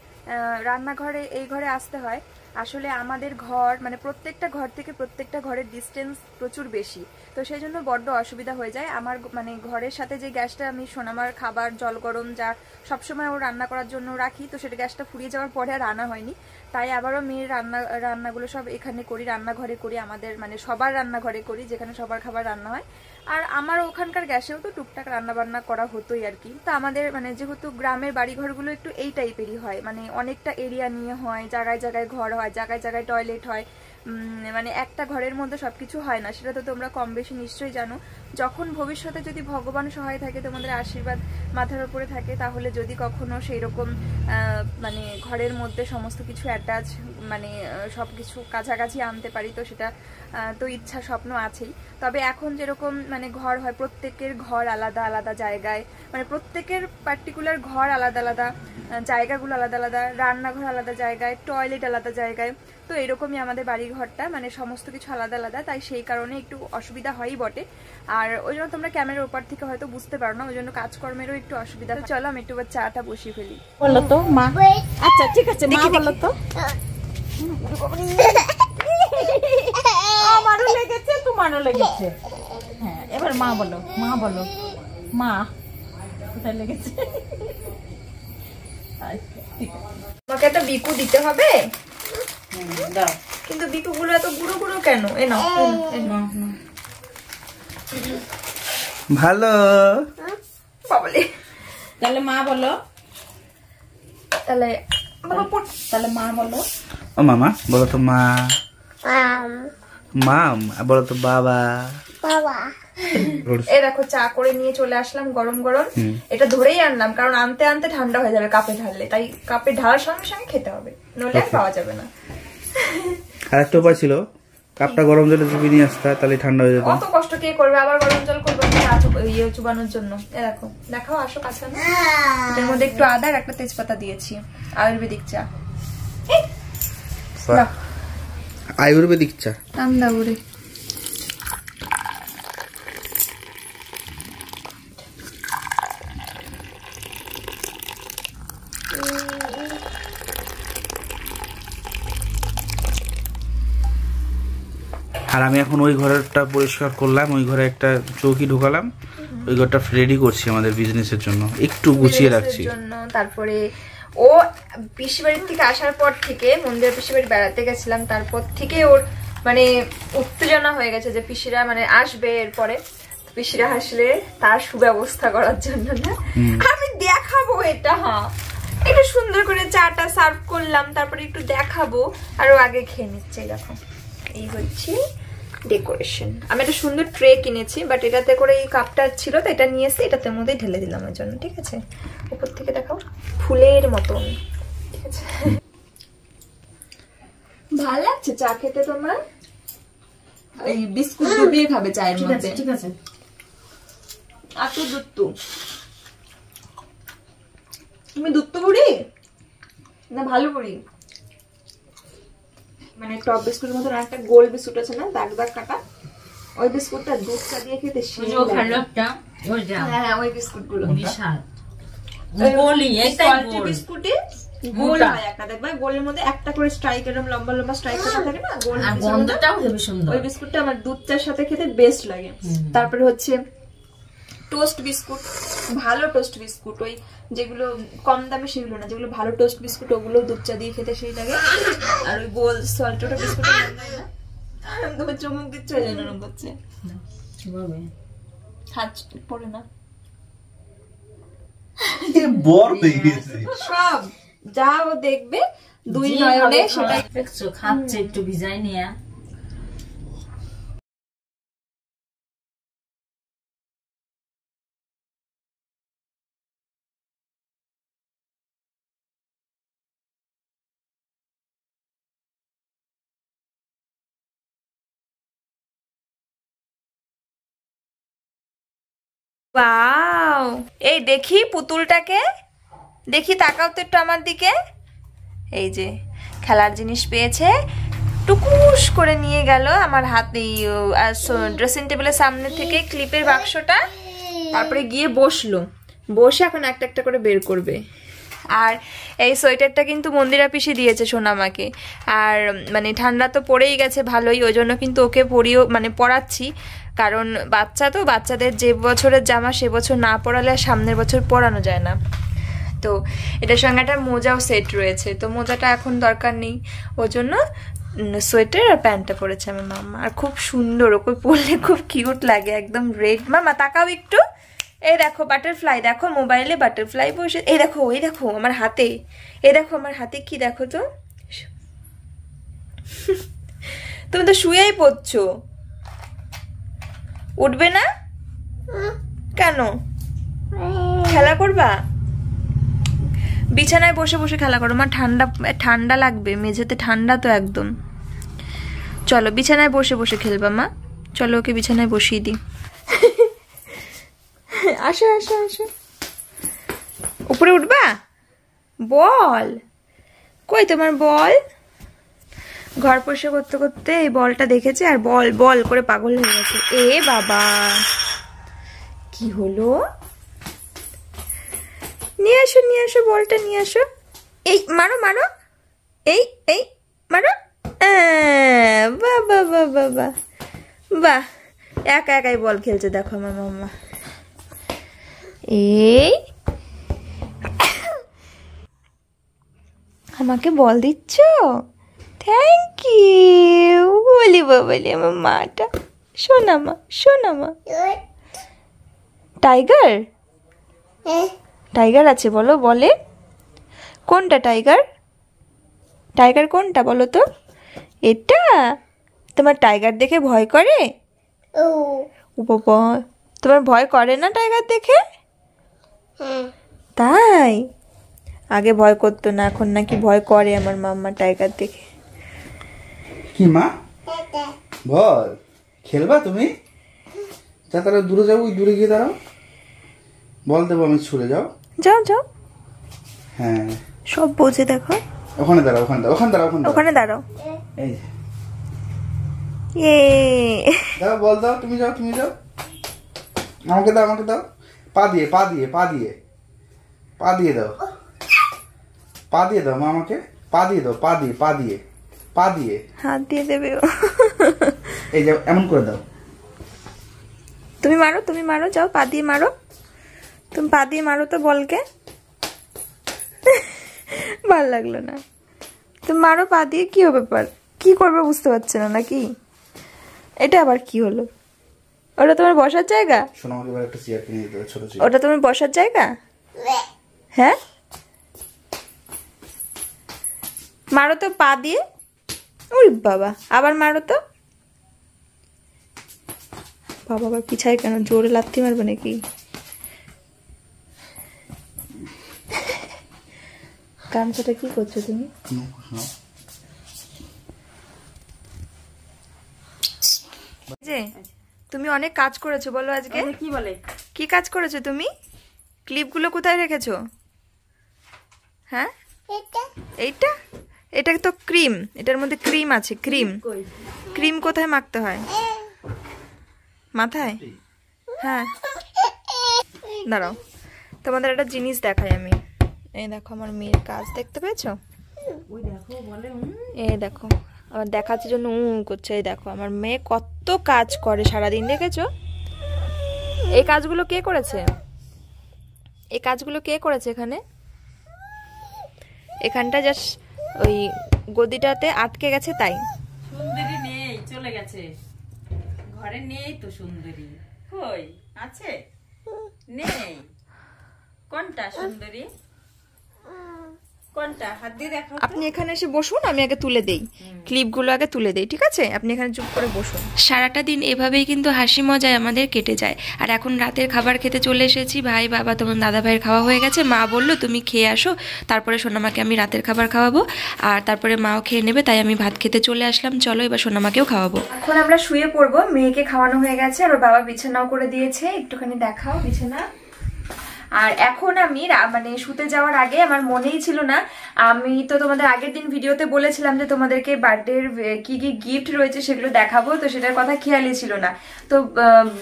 রান্নাঘরে, এই ঘরে আসতে হয়, আসলে আমাদের ঘর মানে প্রত্যেকটা ঘর থেকে প্রত্যেকটা ঘরের ডিস্টেন্স প্রচুর বেশি, তো সেই জন্য বড্ড অসুবিধা হয়ে যায় আমার। মানে ঘরের সাথে যে গ্যাসটা আমি সোনামার খাবার জল গরম যা সবসময় ও রান্না করার জন্য রাখি, তো সেটা গ্যাসটা ফুরিয়ে যাওয়ার পরে আর আনা হয়নি, তাই আবারও মেয়ের রান্নাগুলো সব এখানে করি, রান্নাঘরে করি, আমাদের মানে সবার রান্নাঘরে করি, যেখানে সবার খাবার রান্না হয়। আর আমার ওখানকার গ্যাসেও তো টুকটাক রান্না বান্না করা হতোই আর কি। তো আমাদের মানে যেহেতু গ্রামের বাড়িঘরগুলো একটু এই টাইপেরই হয়, মানে অনেকটা এরিয়া নিয়ে হয়, জায়গায় জায়গায় ঘর হয়, জায়গায় জায়গায় টয়লেট হয়, মানে একটা ঘরের মধ্যে সবকিছু হয় না, সেটা তো তোমরা কম বেশি নিশ্চয়ই জানো। যখন ভবিষ্যতে যদি ভগবান সহায় থাকে, তোমাদের আশীর্বাদ মাথার উপরে থাকে, তাহলে যদি কখনো সেই রকম মানে ঘরের মধ্যে সমস্ত কিছু অ্যাটাচ, মানে সবকিছু কাছাকাছি আনতে পারি, তো সেটা তো ইচ্ছা স্বপ্ন আছেই। তবে এখন যেরকম মানে ঘর হয়, প্রত্যেকের ঘর আলাদা আলাদা জায়গায়, মানে প্রত্যেকের পার্টিকুলার ঘর আলাদা আলাদা, জায়গাগুলো আলাদা আলাদা, রান্নাঘর আলাদা জায়গায়, টয়লেট আলাদা জায়গায়, তো এরকমই আমাদের বাড়ি ঘরটা, মানে সমস্ত কিছু আলাদা আলাদা, তাই সেই কারণে একটু অসুবিধা হয়ই বটে। আর ওই জন্য তোমরা ক্যামেরার ওপর থেকে হয়তো বুঝতে পারো না, ওই জন্য কাজকর্মেরও একটু অসুবিধা। চলো আমি একটু চাটা বসিয়ে ফেলি। বলো তো মা। আচ্ছা ঠিক আছে মা বলো তো। আমারও লেগেছে, তোমারও লেগেছে। হ্যাঁ এবার মা বলো, মা বলো, মা কোথায় লেগেছে? তোমাকে একটা বিকু দিতে হবে, দাও। কিন্তু বিকু গুলো এত গুঁড়ো গুঁড়ো কেন? এ নাও, ভালো বাবলে। তাহলে মা বলো, তাহলে তাহলে মা বলো। ও মামা বলো তো মা, মাম বলো তো বাবা। এই দেখো চা করে নিয়ে চলে আসলাম গরম গরম। এটা ধরেই আনলাম কারণ আনতে আনতে ঠান্ডা হয়ে যাবে কাপে ঢাললে, তাই কাপে ঢালার সঙ্গে সঙ্গে খেতে হবে, নইলে আর পাওয়া যাবে না। আর একটা উপায় ছিল, কাপটা গরম জলে চুপি নিয়ে আসতে, তাহলে ঠান্ডা হয়ে যেত। অত কষ্ট কে করবে, আবার গরম জল করবো ইয়ে চুবানোর জন্য। এ দেখো, দেখাও, আসো কাছে না। এর মধ্যে একটু আদা আর একটা তেজপাতা দিয়েছি, আয়ুর্বেদিক চা। আয়ুর্বেদিক চা ঠান্ডা উড়ে। আর আমি এখন ওই ঘরটা পরিষ্কার করলাম, ওই ঘরে একটা চৌকি ঢুকালাম, ওই ঘরটা রেডি করছি আমাদের বিজনেসের জন্য, একটু গুছিয়ে রাখছি। তারপরে ও পিসি বাড়ির থেকে আসার পর থেকে, মন্দির পিসি বাড়ি বেড়াতে গেছিলাম, তারপর থেকে ওর মানে উত্তেজনা হয়ে গেছে যে পিসিরা মানে আসবে এরপরে, পিসিরা আসলে তার সুব্যবস্থা করার জন্য না আমি দেখাবো এটা। হ্যাঁ একটু সুন্দর করে চাটা সার্ভ করলাম, তারপরে একটু দেখাবো, আর ও আগে খেয়ে নিচ্ছে। এরকম এই হচ্ছে ডেকোরেশন। আমি একটা সুন্দর ট্রে কিনেছি, বাট এটাতে করে এই কাপটা ছিল তো এটা নিয়ে এসে এটাতে মধ্যে ঢেলে দিলাম ওর জন্য। ঠিক আছে, উপর থেকে দেখাও ফুলের মতন। ঠিক আছে, ভালো লাগছে চা খেতে তোমার? এই বিস্কুট ডুবিয়ে খাবে চায়ের মধ্যে। ঠিক আছে। আর তো দুত্তু, তুমি দুত্তু বুড়ি না ভালো বুড়ি? মানে টপ বিস্কুটের মতো একটা গোল বিস্কুট আছে না, দাগ দাগ কাটা, ওই বিস্কুটটা দুধ চা দিয়ে খেতে হ্যাঁ ওই বিস্কুট গুলো বিশাল বিস্কুটে গোল হয় একটা, দেখবা গোলের মধ্যে একটা করে স্ট্রাইক, এরকম লম্বা লম্বা স্ট্রাইক করা থাকে না গোল। গন্ধটাও হেবি সুন্দর। ওই বিস্কুটটা আমার দুধ চার সাথে খেতে বেস্ট লাগে। তারপরে হচ্ছে টোস্ট বিস্কুট, ভালো টোস্ট বিস্কুট, ওই যেগুলো কম দামে সেগুলো না, যেগুলো ভালো টোস্ট বিস্কুট ওগুলো দুধ চা দিয়ে খেতে সেই লাগে। আর ওই গোল সল্টেটো বিস্কুট তোমার চমক দিচ্ছে ওই জন্য করছে, হাত পড়ে না সব যা ও দেখবে দুই নয়নে সেটাই খাচ্ছে, একটু ভিজাই নিয়ে। ওয়াও, এই দেখি পুতুলটাকে দেখি, তাকাও তো একটু আমার দিকে। এই যে খেলার জিনিস পেয়েছে, টুকুস করে নিয়ে গেল আমার হাতে ড্রেসিং টেবিলের সামনে থেকে ক্লিপের বাক্সটা, তারপরে গিয়ে বসলো, বসে এখন একটা একটা করে বের করবে। আর এই সোয়েটারটা কিন্তু মন্দিরা পিসি দিয়েছে সোনামাকে, আর মানে ঠান্ডা তো পড়েই গেছে ভালোই, ওই জন্য কিন্তু ওকে পরাচ্ছি, কারণ বাচ্চা তো, বাচ্চাদের যে বছরের জামা সে বছর না পরালে আর সামনের বছর পরানো যায় না। তো এটার সঙ্গে একটা মোজাও সেট রয়েছে, তো মোজাটা এখন দরকার নেই, ওই জন্য সোয়েটার আর প্যান্টটা পরেছে আমার মাম্মা। আর খুব সুন্দর, ওকে পরলে খুব কিউট লাগে, একদম রেড। মামা তাকাও একটু, এই দেখো বাটারফ্লাই, দেখো মোবাইলে বাটারফ্লাই বসে, এই দেখো আমার হাতে, এই দেখো আমার হাতে কি দেখো তো। তুমি তো শুয়েই পড়ছো, উঠবে না কেন? খেলা করবা? বিছানায় বসে বসে খেলা করো। মা ঠান্ডা লাগবে, মেঝেতে ঠান্ডা তো একদম। চলো বিছানায় বসে বসে খেলবা মা, চলো ওকে বিছানায় বসিয়ে দিই। আসো আসো আসো, উপরে উঠবা? বল কই তোমার বল? ঘর পরিষ্কার করতে করতে এই বলটা দেখেছে আর বল বল করে পাগল হয়ে গেছে। এ বাবা, কি হলো? নিয়ে আসো বলটা নিয়ে আসো। এই মারো মারো, এই এই মারো। বাহ বাহ বাহ বাহ বাহ বাহ, একা একাই বল খেলছে দেখো আমার মাম্মা। এই আমাকে বল দিচ্ছ, থ্যাংক ইউ। বলি বাবলি আমার মাটা, শোনা মা শোনা মা। টাইগার, টাইগার আছে বলো, বলে কোনটা টাইগার? টাইগার কোনটা বলো তো? এটা? তোমার টাইগার দেখে ভয় করে? ও বাবা, তোমার ভয় করে না টাইগার দেখে? তাই? আগে ভয় করতো না, এখন নাকি ভয় করে আমার মাম্মা টাইগার দেখে। কি মা বল, খেলবা তুমি? যা তাহলে দূরে যাও, ওই দূরে গিয়ে দাঁড়াও, বল দেবো আমি ছুড়ে। যাও যাও যাও, হ্যাঁ সব বোঝে দেখো। ওখানে দাঁড়াও, ওখানে দাঁড়াও, ওখানে দাঁড়াও, ওখানে দাঁড়াও। এই এ দাও, বল দাও, তুমি যাও, তুমি যাও, আমাকে দাও, আমাকে দাও। পা দিয়ে পা দিয়ে পা দিয়ে পা দিয়ে দাও, পা দিয়ে দাও মা, আমাকে পা দিয়ে দাও, পা দিয়ে পা দিয়ে পা দিয়ে। হাত দিয়ে দেবে ও। এই যাও, এমন করে দাও। তুমি মারো, তুমি মারো, যাও পা দিয়ে মারো, তুমি পা দিয়ে মারো তো বলকে। ভাল লাগলো না, তুমি মারো পা দিয়ে। কি হবে ব্যাপার, কি করবে বুঝতে পারছে না নাকি? এটা আবার কি হলো? ওটা তোমার বসার জায়গা? শোনো, আমাকে এবার একটা চেয়ার কিনে দিতে হবে, ছোট চেয়ার। ওটা তোমার বসার জায়গা? হ্যাঁ, মারো তো পা দিয়ে। ওরে বাবা, আবার মারো তো। বাবা আবার পিছায় কেন, জোরে লাথি মারবে নাকি? কামছাটা কি করছো তুমি? যে তুমি অনেক কাজ করেছো, বলো আজকে কি বলে? কি কাজ করেছো তুমি? ক্লিপগুলো কোথায় রেখেছো? হ্যাঁ, এইটা, এটা তো ক্রিম, এটার মধ্যে ক্রিম আছে। ক্রিম, ক্রিম কোথায় মাখতে হয়? মাথায়? হ্যাঁ, দাঁড়াও তোমাদের একটা জিনিস দেখাই আমি। এই দেখো আমার মেয়ের কাজ, দেখতে পেয়েছো? এই দেখো, আমার দেখাচ্ছি জন্য করছে। এই দেখো আমার মেয়ে কত কাজ করে সারাদিন, দেখেছো? এই কাজগুলো কে করেছে? এই কাজগুলো কে করেছে? এখানটা জাস্ট ওই গদিটাতে আটকে গেছে, তাই। সুন্দরী নেই, চলে গেছে ঘরে, নেই তো সুন্দরী। কই আছে? নেই। কোনটা সুন্দরী? কোনটা? হাত দিয়ে দেখো। আপনি এখানে এসে বসুন, আমি আগে তুলে দেই, ক্লিপগুলো আগে তুলে দেই, ঠিক আছে? আপনি এখানে চুপ করে বসুন। সারাটা দিন এভাবেই কিন্তু হাসি মজায় আমাদের কেটে যায়। আর এখন রাতের খাবার খেতে চলে এসেছি। ভাই, বাবা, তোমার দাদা ভাইয়ের খাওয়া হয়ে গেছে। মা বললো তুমি খেয়ে আসো, তারপরে সোনামাকে আমি রাতের খাবার খাওয়াবো, আর তারপরে মাও খেয়ে নেবে, তাই আমি ভাত খেতে চলে আসলাম। চলো এবার সোনামাকেও খাওয়াবো। এখন আমরা শুয়ে পড়বো, মেয়েকে খাওয়ানো হয়ে গেছে, আর ওর বাবা বিছানাও করে দিয়েছে। একটুখানি দেখাও বিছানা। আর এখন আমি মানে শুতে যাওয়ার আগে আমার মনেই ছিল না, আমি তো তোমাদের আগের দিন ভিডিওতে বলেছিলাম যে তোমাদেরকে বার্থডের কি কি গিফট রয়েছে সেগুলো দেখাবো, তো সেটার কথা খেয়ালই ছিল না। তো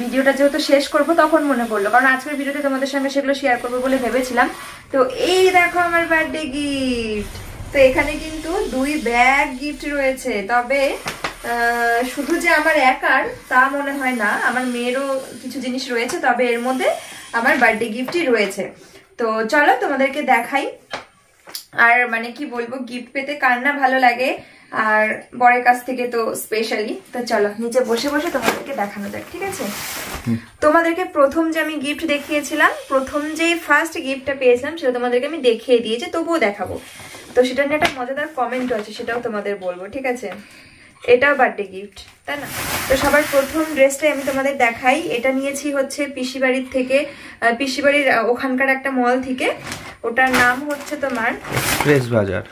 ভিডিওটা যেহেতু শেষ করব তখন মনে পড়লো, কারণ আজকের ভিডিওতে তোমাদের সঙ্গে সেগুলো শেয়ার করবো বলে ভেবেছিলাম। তো এই দেখো আমার বার্থডে গিফট। তো এখানে কিন্তু 2 ব্যাগ গিফট রয়েছে, তবে শুধু যে আমার একার তা মনে হয় না, আমার মেয়েরও কিছু জিনিস রয়েছে, তবে এর মধ্যে আমার বার্থডে গিফটই রয়েছে। তো চলো তোমাদেরকে দেখাই। আর মানে কি বলবো, গিফট পেতে কার না ভালো লাগে, আর বরের কাছ থেকে তো স্পেশালি। তো চলো নিচে বসে বসে তোমাদেরকে দেখানো যাক, ঠিক আছে? তোমাদেরকে প্রথম যে আমি গিফট দেখিয়েছিলাম, প্রথম যে ফার্স্ট গিফটটা পেয়েছিলাম সেটা তোমাদেরকে আমি দেখিয়ে দিয়েছি, তবুও দেখাবো। তো সেটা নিয়ে একটা মজাদার কমেন্টও আছে, সেটাও তোমাদের বলবো, ঠিক আছে? এটাও বার্থডে গিফট, তাই না? তো সবার প্রথম ড্রেসটাই আমি তোমাদের দেখাই। এটা নিয়েছি হচ্ছে পিসিবাড়ির থেকে, পিসিবাড়ির ওখানকার একটা মল থেকে। ওটার নাম হচ্ছে তোমার এক্সপ্রেস বাজার।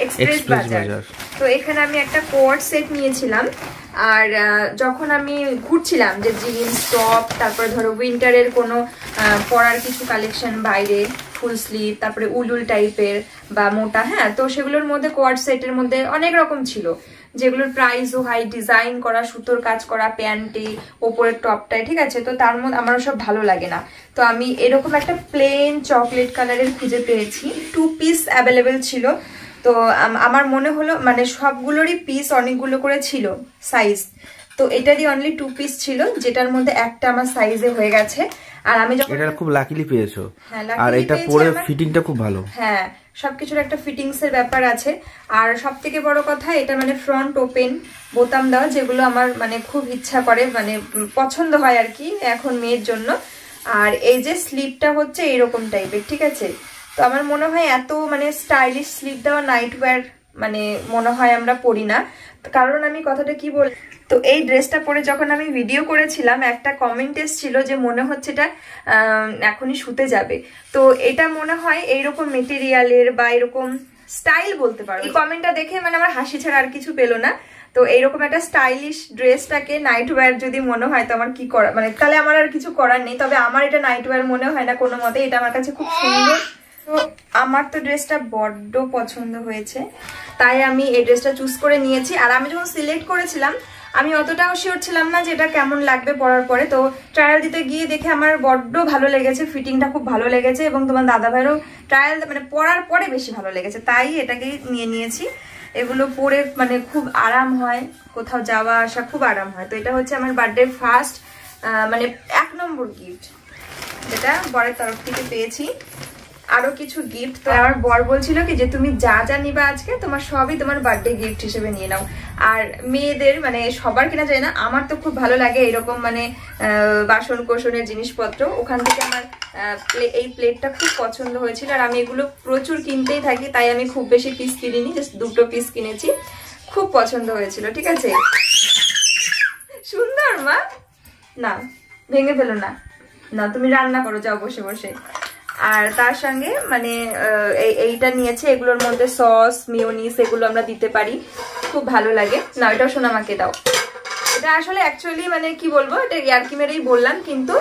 এক্সপ্রেস বাজার। তো এখানে আমি একটা কোয়ার্ড সেট নিয়েছিলাম। আর যখন আমি ঘুরছিলাম যে জিন্স টপ, তারপরে ধরো উইন্টারের কোনো পরার কিছু কালেকশন বাইরে, ফুল স্লিভ, তারপরে উল টাইপের বা মোটা, হ্যাঁ। তো সেগুলোর মধ্যে কোয়ার্ড সেটের মধ্যে অনেক রকম ছিল, যেগুলোর প্রাইসও হাই, ডিজাইন করা, সুতোর কাজ করা, প্যান্টে, ওপরের টপটায়, ঠিক আছে। তো তার মধ্যে আমার সব ভালো লাগে না, তো আমি এরকম একটা প্লেন চকলেট কালারের খুঁজে পেয়েছি। 2 পিস অ্যাভেলেবেল ছিল। তো আমার মনে হলো মানে সবগুলোরই পিস অনেকগুলো করে ছিল সাইজ, তো এটারই অনলি 2 পিস ছিল, যেটার মধ্যে একটা আমার সাইজে হয়ে গেছে। আর আমি যখন এটা খুব লাকিলি পেয়েছো, হ্যাঁ, আর এটা পরে ফিটিংটা খুব ভালো, হ্যাঁ সবকিছুর একটা ফিটিংস এর ব্যাপার আছে। আর সব থেকে বড় কথা এটা মানে ফ্রন্ট ওপেন বোতাম দেওয়া, যেগুলো আমার মানে খুব ইচ্ছা করে, মানে পছন্দ হয় আর কি এখন মেয়ের জন্য। আর এই যে স্লিপটা হচ্ছে এরকম টাইপের, ঠিক আছে। তো আমার মনে হয় এত মানে স্টাইলিশ স্লিপ দেওয়া নাইট ওয়্যার মানে মনে হয় আমরা পরি না। কারণ আমি কথাটা কি বল, তো এই ড্রেসটা পরে যখন আমি ভিডিও করেছিলাম একটা কমেন্ট এসেছিল যে মনে হচ্ছে এটা এখনই শুতে যাবে। তো এটা মনে হয় এইরকম মেটেরিয়ালের বা এরকম স্টাইল বলতে পারো। এই কমেন্টটা দেখে মানে আমার হাসি ছাড়া আর কিছু পেলো না। তো এইরকম একটা স্টাইলিশ ড্রেসটাকে নাইট ওয়্যার যদি মনে হয় তো আমার কি করা, মানে তাহলে আমার আর কিছু করার নেই। তবে আমার এটা নাইট ওয়্যার মনে হয় না কোনো মতে, এটা আমার কাছে খুব সুন্দর। তো আমার তো ড্রেসটা বড্ড পছন্দ হয়েছে, তাই আমি এই ড্রেসটা চুজ করে নিয়েছি। আর আমি যখন সিলেক্ট করেছিলাম আমি অতটাও শিওর ছিলাম না যে এটা কেমন লাগবে পরার পরে। তো ট্রায়াল দিতে গিয়ে দেখে আমার বড্ড ভালো লেগেছে, ফিটিংটা খুব ভালো লেগেছে, এবং তোমার দাদা ভাইয়েরও ট্রায়াল মানে পরার পরে বেশি ভালো লেগেছে, তাই এটাকেই নিয়ে নিয়েছি। এগুলো পরে মানে খুব আরাম হয়, কোথাও যাওয়া আসা খুব আরাম হয়। তো এটা হচ্ছে আমার বার্থডে ফার্স্ট মানে 1 নম্বর গিফট, যেটা বরের তরফ থেকে পেয়েছি। আরো কিছু গিফট, তো আমার বর বলছিল কি যে তুমি যা যা নিবা আজকে তোমার সবই তোমার বার্থডে গিফট হিসেবে নিয়ে নাও। আর মেয়েদের মানে সবার কিনা যায় না, আমার তো খুব ভালো লাগে এরকম মানে বাসন কোসনের জিনিসপত্র। ওখান থেকে আমার এই প্লেটটা খুব পছন্দ হয়েছিল, আর আমি এগুলো প্রচুর কিনতেই থাকি, তাই আমি খুব বেশি পিস কিনিনি, জাস্ট 2টো পিস কিনেছি। খুব পছন্দ হয়েছিল, ঠিক আছে। সুন্দর মা, না ভেঙে ফেলো না, না তুমি রান্না করো যাও বসে বসে। আর তার সঙ্গে মানে এইটা নিয়েছে, এগুলোর মধ্যে সস মিওনিস এগুলো আমরা দিতে পারি, খুব ভালো লাগে। না এটাও সোনামাকে দাও। এটা আসলে অ্যাকচুয়ালি মানে কি বলবো, এটা ইয়ার্কি মেরেই বললাম, কিন্তু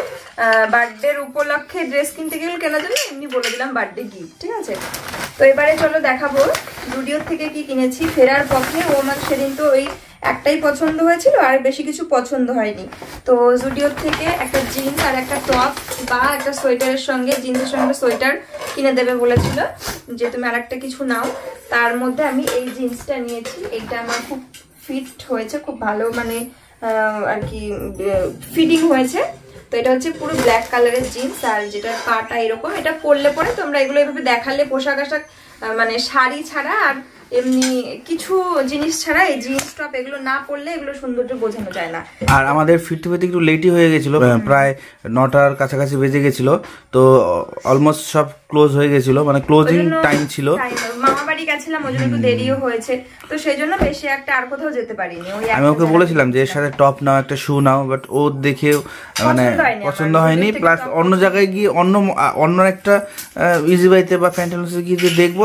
বার্থডের উপলক্ষে ড্রেস কিনতে গেলে কেনার জন্য এমনি বলে দিলাম বার্থডে গিফট, ঠিক আছে। তো এবারে চলো দেখাবো জুডিও থেকে কি কিনেছি। ফেরার পথে ও আমার সেদিন তো ওই একটাই পছন্দ হয়েছিল, আর বেশি কিছু পছন্দ হয়নি। তো জুডিও থেকে একটা জিন্স আর একটা টপ বা একটা সোয়েটারের সঙ্গে, জিন্সের সঙ্গে সোয়েটার কিনে দেবে বলেছিল যে তুমি আর একটা কিছু নাও। তার মধ্যে আমি এই জিন্সটা নিয়েছি, এইটা আমার খুব ফিট হয়েছে, খুব ভালো মানে আর কি ফিটিং হয়েছে। তো এটা হচ্ছে পুরো ব্ল্যাক কালারের জিন্স, আর যেটা পাটা এরকম, এটা পরলে পরে তোমরা এগুলো এভাবে দেখালে পোশাক আশাক মানে শাড়ি ছাড়া আর এমনি কিছু জিনিস ছাড়া এই জিন্স টপ এগুলো না পরলে এগুলো সৌন্দর্য বোঝানো যায় না। আর আমাদের ফিরতে ফিরতে একটু লেটই হয়ে গেছিল, প্রায় 9টার কাছাকাছি বেজে গেছিল। তো অলমোস্ট সব ক্লোজ হয়ে গেছিল, মানে ক্লোজিং টাইম ছিল। মামা বাড়ি গেছিলাম, ওই জন্য একটু দেরিও হয়েছে, তো সেই জন্য বেশি একটা আর কোথাও যেতে পারিনি। আমি ওকে বলেছিলাম যে এর সাথে টপ নাও, একটা শু নাও, বাট ও দেখেও মানে পছন্দ হয়নি। প্লাস অন্য জায়গায় গিয়ে অন্য একটা ইজি বাইতে বা প্যান্টালুন্সে গিয়ে যে দেখবো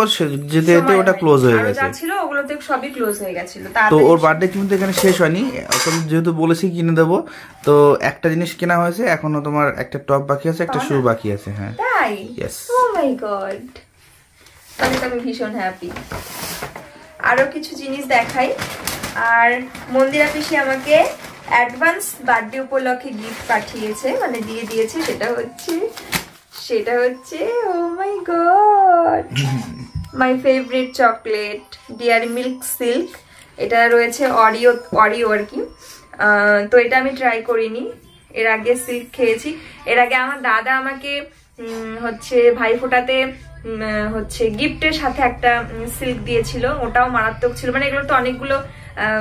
যেতে যেতে ওটা ক্লোজ হয়ে গেছে, ওগুলোতে সবই ক্লোজ হয়ে গেছিল। তো ওর বার্থডে কিন্তু এখানে শেষ হয়নি, যেহেতু বলেছি কিনে দেবো, তো একটা জিনিস কেনা হয়েছে, এখনো তোমার একটা টপ বাকি আছে, একটা শু বাকি আছে। হ্যাঁ তাই? ইয়েস। ও মাই গড, তাহলে তো আমি ভীষণ হ্যাপি। আরো কিছু জিনিস দেখাই। আর মন্দিরা পিসি আমাকে অ্যাডভান্স বার্থডে উপলক্ষে গিফট পাঠিয়েছে, মানে দিয়ে দিয়েছে। সেটা হচ্ছে oh my God, my favourite chocolate dairy milk silk. এটা রয়েছে অরিও আর কি। তো এটা আমি ট্রাই করিনি, এর আগে সিল্ক খেয়েছি। এর আগে আমার দাদা আমাকে হচ্ছে ভাইফোঁটাতে হচ্ছে গিফটের সাথে একটা সিল্ক দিয়েছিল, ওটাও মারাত্মক ছিল। মানে এগুলো তো অনেকগুলো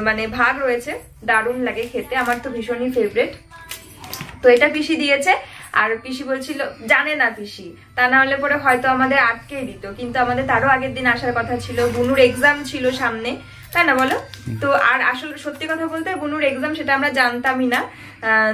মানে ভাগ রয়েছে, দারুণ লাগে খেতে, আমার তো ভীষণই ফেভারিট। তো এটা পিসি দিয়েছে, আর পিসি বলছিল জানে না পিসি, তা না হলে পরে হয়তো আমাদের আটকেই দিত, কিন্তু আমাদের তারও আগের দিন আসার কথা ছিল। বুনুর এক্সাম ছিল সামনে, তাই না বলো? তো আর আসলে সত্যি কথা বলতে বুনুর এক্সাম সেটা আমরা জানতামই না,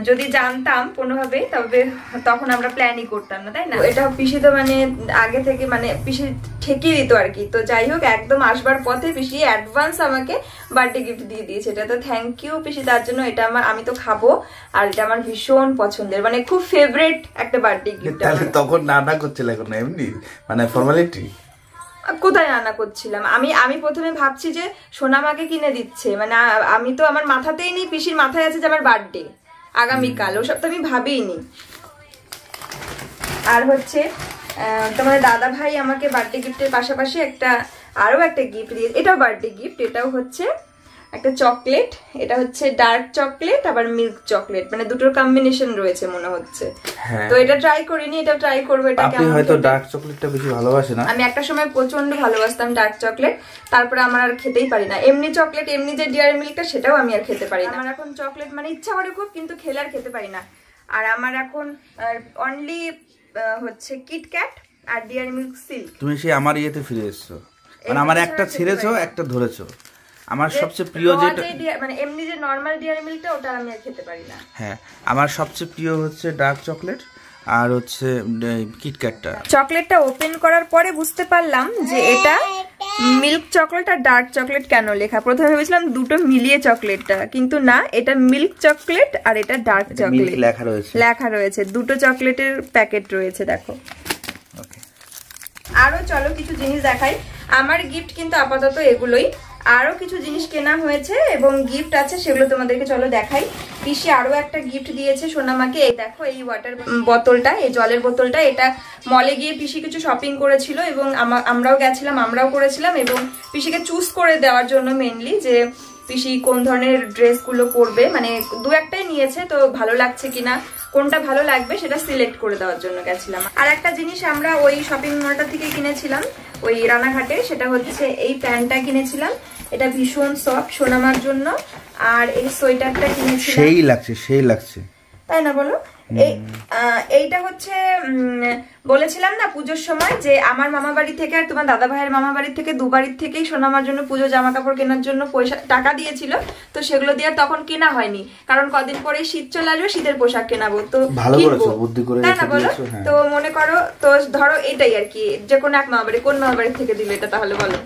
যদি জানতাম কোনোভাবে তবে তখন আমরা প্ল্যানই করতাম না, তাই না? এটা পিসি তো মানে আগে থেকে মানে পিসি ঠেকিয়ে দিত আর কি। তো যাই হোক, একদম আসবার পথে পিসি অ্যাডভান্স আমাকে বার্থডে গিফট দিয়ে দিয়েছে, এটা তো থ্যাংক ইউ পিসি তার জন্য। এটা আমি তো খাবো, আর এটা আমার ভীষণ পছন্দের, মানে খুব ফেভারিট একটা বার্থডে গিফট। তখন না করছিল, এখন এমনি মানে ফর্মালিটি। কোথায় রান্না করছিলাম আমি প্রথমে ভাবছি যে সোনামাকে কিনে দিচ্ছে, মানে আমি তো আমার মাথাতেই নেই, পিসির মাথায় আছে যে আমার বার্থডে আগামীকাল, ওসব তো আমি ভাবিনি। আর হচ্ছে তোমার দাদা ভাই আমাকে বার্থডে গিফটের পাশাপাশি আরো একটা গিফট দিয়েছে, এটাও বার্থডে গিফট। এটাও হচ্ছে একটা চকলেট, এটা হচ্ছে ডার্ক চকলেট আবার মিল্ক চকলেট, মানে দুটোর কম্বিনেশন রয়েছে মনে হচ্ছে। তো এটা ট্রাই করিনি, এটা ট্রাই করবো। এটা আপনি হয়তো ডার্ক চকলেটটা বেশি ভালোবাসেন না? আমি একটা সময় প্রচন্ড ভালোবাসতাম ডার্ক চকলেট, তারপরে আমার আর খেতেই পারি না। এমনি চকলেট, এমনি যে ডেয়ারি মিল্কটা সেটাও আমি আর খেতে পারি না। আমার এখন চকলেট মানে ইচ্ছা করে খুব, কিন্তু খেলে আর খেতে পারি না। আর আমার এখন অনলি হচ্ছে কিটক্যাট আর ডেয়ারি মিল্ক সিল্ক। তুমি সেই আমার ইয়েতে ফিরে এসছো, মানে আমার একটা ছেড়েছো একটা ধরেছো। আমার সবচেয়ে প্রিয় যেটা মানে এমনি যে নরমাল ডেয়ারি মিল্কটা, ওটা আমি আর খেতে পারি না। হ্যাঁ, আমার সবচেয়ে প্রিয় হচ্ছে ডার্ক চকলেট আর হচ্ছে কিটক্যাটটা। চকলেটটা ওপেন করার পরে বুঝতে পারলাম যে এটা মিল্ক চকলেট আর ডার্ক চকলেট কেন লেখা। প্রথমে ভেবেছিলাম দুটো মিলিয়ে চকলেটটা, কিন্তু না, এটা মিল্ক চকলেট আর এটা ডার্ক চকলেট লেখা রয়েছে। দুটো চকলেটের প্যাকেট রয়েছে, দেখো। আরো চলো কিছু জিনিস দেখাই। আমার গিফট কিন্তু আপাতত এগুলোই, আরো কিছু জিনিস কেনা হয়েছে এবং গিফট আছে, সেগুলো তোমাদেরকে চলো দেখাই। পিসি আরো একটা গিফট দিয়েছে সোনামাকে। এই দেখো, এই ওয়াটার বোতলটা, এই জলের বোতলটা, এটা মলে গিয়ে পিসি কিছু শপিং করেছিল এবং আমরাও গেছিলাম, আমরাও করেছিলাম, এবং পিসিকে চুজ করে দেওয়ার জন্য মেনলি যে পিসি কোন ধরনের ড্রেসগুলো পরবে, মানে দু একটাই নিয়েছে, তো ভালো লাগছে কিনা, কোনটা ভালো লাগবে সেটা সিলেক্ট করে দেওয়ার জন্য গেছিলাম। আর একটা জিনিস আমরা ওই শপিং মলটা থেকে কিনেছিলাম, ওই রানাঘাটে, সেটা হচ্ছে এই প্যান্টটা কিনেছিলাম। এটা ভীষণ সফট সোনামার জন্য। আর এই সোয়েটারটা কিনেছিলাম, সেই লাগছে তাই না বলো? এইটা হচ্ছে বলেছিলাম না পুজোর সময় যে আমার মামা বাড়ি থেকে আর তোমার দাদা ভাইয়ের মামা বাড়ি থেকে, দু বাড়ির থেকেই সোনামার জন্য পুজো জামা কাপড় কেনার জন্য টাকা দিয়েছিল। তো সেগুলো দিয়ে তখন কেনা হয়নি, কারণ কদিন পরে শীত চলে আসবে, শীতের পোশাক কেনাবো, তো তাই না বলো? তো মনে করো, তো ধরো এটাই আর কি, যে কোনো এক মামা বাড়ি, কোন মামা বাড়ি থেকে দিল এটা তাহলে বলো?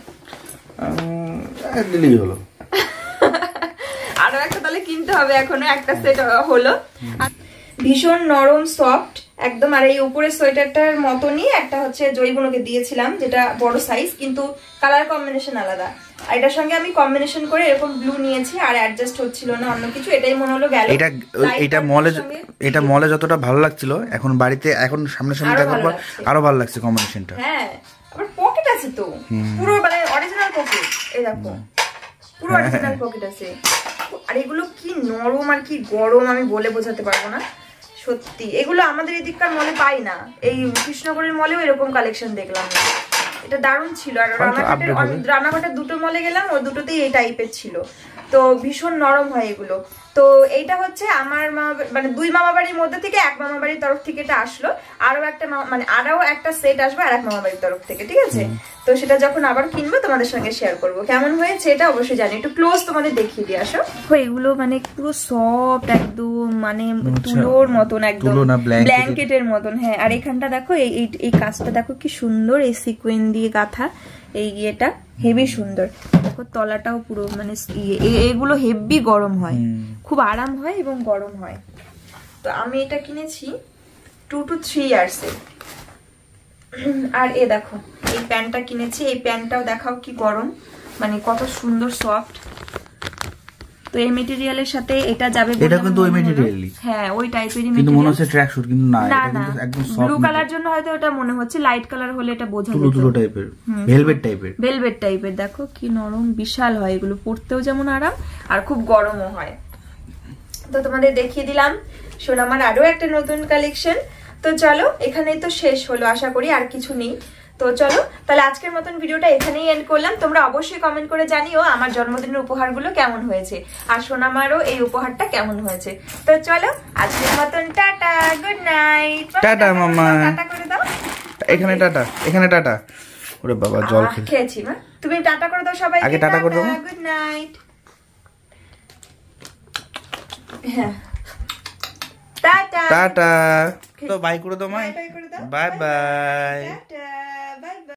হলো আরো একটা তাহলে কিনতে হবে, এখনো একটা সেট হলো। ভীষণ নরম সফট একদম। আর এই উপরের সোয়েটারটার মতনই একটা হচ্ছে জয়গুণকে দিয়েছিলাম, যেটা বড় সাইজ, কিন্তু কালার কম্বিনেশন আলাদা। আর এটার সঙ্গে আমি কম্বিনেশন করে এরকম ব্লু নিয়েছি, আর অ্যাডজাস্ট হচ্ছিল না অন্য কিছু, এটাই মনে হলো গেল। এটা মলে যতটা ভালো লাগছিল, এখন বাড়িতে এখন সামনাসামনি দেখার পর আরো ভালো লাগছে কম্বিনেশনটা। হ্যাঁ, আবার পকেট আছে তো পুরো, মানে অরিজিনাল পকেট, এই দেখো পুরো অরিজিনাল পকেট আছে। আর এগুলো কি নরম আর কি গরম, আমি বলে বোঝাতে পারবো না সত্যি। এগুলো আমাদের এদিককার মলে পাই না, এই কৃষ্ণনগরের মলেও এরকম কালেকশন দেখলাম না। এটা দারুণ ছিল। আর রানাঘাটের দুটো মলে গেলাম, ওই দুটোতেই এই টাইপের ছিল, তো ভীষণ নরম হয় এগুলো। তো এইটা হচ্ছে আমার মানে দুই মামা বাড়ির মধ্যে থেকে এক মামা বাড়ির তরফ থেকে এটা আসলো, আরো একটা মানে আরো একটা সেট আসবে আর এক মামা বাড়ির তরফ থেকে, ঠিক আছে? তো সেটা যখন আবার কিনবো তোমাদের সঙ্গে শেয়ার করবো কেমন হয়েছে, এটা অবশ্যই জানি। একটু ক্লোজ তোমাদের দেখিয়ে দিয়ে আসো। এগুলো মানে পুরো সফট একদম, মানে তুলোর মতন, একদম ব্ল্যাঙ্কেটের মতন। হ্যাঁ, আর এখানটা দেখো, এই কাজটা দেখো কি সুন্দর, এই সিকোয়েন্স দিয়ে গাঁথা, এই ইয়েটা হেভি সুন্দর। দেখো তলাটাও পুরো মানে এগুলো হেভি গরম হয়, খুব আরাম হয় এবং গরম হয়। তো আমি এটা কিনেছি 2 to 3 ইয়ার্স এর। আর এ দেখো এই প্যান্টটা কিনেছি, এই প্যান্টটাও দেখাও কি গরম, মানে কত সুন্দর সফট। তো এই ম্যাটেরিয়ালের সাথে এটা যাবে, এটা কিন্তু ওই ম্যাটেরিয়ালই, হ্যাঁ ওই টাইপেরই কিন্তু মনে হচ্ছে ট্র্যাক স্যুট, কিন্তু না, এটা কিন্তু একদম সফট। ব্লু কালার জন্য হয়তো এটা মনে হচ্ছে, লাইট কালার হলে এটা বোঝা যেত তুলো টাইপের, ভেলভেট টাইপের। দেখো কি নরম, বিশাল হয় এগুলো, পরতেও যেমন আরাম আর খুব গরমও হয়। তো তোমাদের দেখিয়ে দিলাম সোনামার আরো একটা নতুন কালেকশন। তো চলো, এখানেই তো শেষ হলো, আশা করি আর কিছু নেই। তো চলো তাহলে আজকের মতন ভিডিওটা এখানেই এন্ড করলাম। তোমরা অবশ্যই কমেন্ট করে জানিও আমার জন্মদিনের উপহারগুলো কেমন হয়েছে, আর সোনামারও এই উপহারটা কেমন হয়েছে। তো চলো আজকের মতন টাটা, গুড নাইট। টাটা মামা, টাটা করে দাও। এখানে টাটা, এখানে টাটা। ওরে বাবা, জল খেয়েছি মা। তুমি টাটা করে দাও সবাই, আগে টাটা করে দাও। Good night. হ্যাঁ টাটা টাটা। তো বাই করে দাও মা। বাই বাই করে দাও। Bye bye. টাটা।